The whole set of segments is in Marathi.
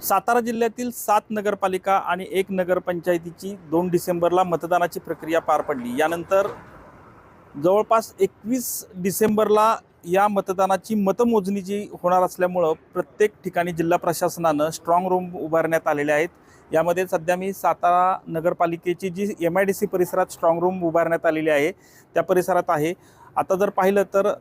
सातारा जिल्ह्यातील 7 नगरपालिका आणि 1 नगरपंचायतीची 2 डिसेंबरला मतदानाची प्रक्रिया पार पडली। यानंतर जवळपास 21 डिसेंबरला या मतदानाची मतमोजणी जी होणार असल्यामुळे प्रत्येक ठिकाणी जिल्हा प्रशासनाने स्ट्रॉंग रूम उभारण्यात आलेले आहेत। यामध्ये सध्या मी सातारा नगरपालिकेची जी MIDC परिसरात स्ट्रॉंग रूम उभारण्यात आलेली आहे त्या परिसरात आहे। आता जर पाहिलं तर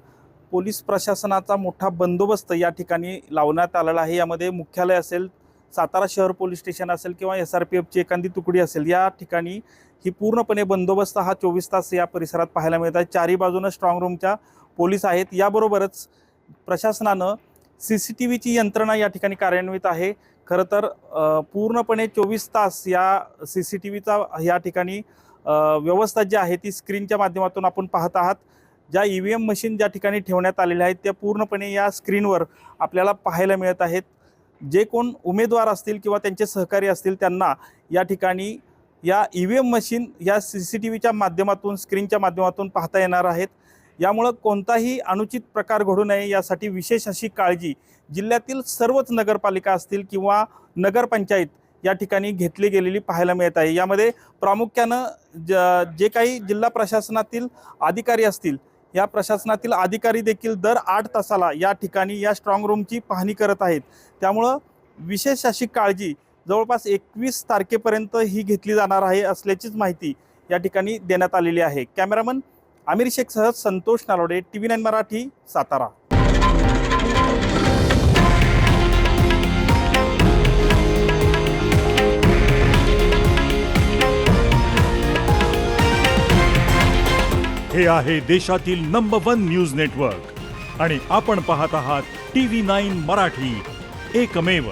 पोलीस प्रशासनाचा मोठा बंदोबस्त या ठिकाणी लावण्यात आलेला आहे। यामध्ये मुख्यालय असेल, सातारा शहर पोलीस स्टेशन असेल किंवा SRPFची एखादी तुकडी असेल, या ठिकाणी ही पूर्णपणे बंदोबस्त हा 24 तास या परिसरात पाहायला मिळत आहे। चारी बाजूने स्ट्रॉंग रूमच्या पोलीस आहेत। याबरोबरच प्रशासनानं CCTVची यंत्रणा या ठिकाणी कार्यान्वित आहे। खरं तर पूर्णपणे 24 तास या CCTVचा या ठिकाणी व्यवस्था जी आहे ती स्क्रीनच्या माध्यमातून आपण पाहत आहात। ज्या EVM मशीन ज्या ठिकाणी ठेवण्यात आलेल्या आहेत त्या पूर्णपणे या स्क्रीनवर आपल्याला पाहायला मिळत आहेत। जे कोण उमेदवार असतील किंवा त्यांचे सहकारी असतील त्यांना या ठिकाणी या EVM मशीन या CCTVच्या माध्यमातून स्क्रीनच्या माध्यमातून पाहता येणार आहेत। यामुळे कोणताही अनुचित प्रकार घडू नये यासाठी विशेष अशी काळजी जिल्ह्यातील सर्वच नगरपालिका असतील किंवा नगरपंचायत या ठिकाणी घेतली गेलेली पाहायला मिळत आहे। यामध्ये प्रामुख्यानं जे काही जिल्हा प्रशासनातील अधिकारी असतील, या प्रशासनातील अधिकारी देखील दर 8 तासाला या ठिकाणी या स्ट्रॉंग रूमची पाहणी करत आहेत। त्यामुळं विशेष अशी काळजी जवळपास 21 तारखेपर्यंत ही घेतली जाणार आहे असल्याचीच माहिती या ठिकाणी देण्यात आलेली आहे। कॅमेरामन आमिर शेखसह संतोष नालोडे, TV9 मराठी, सातारा। हे आहे देशातील नंबर 1 न्यूज नेटवर्क आणि आपण पाहत आहात TV9 मराठी, एकमेव।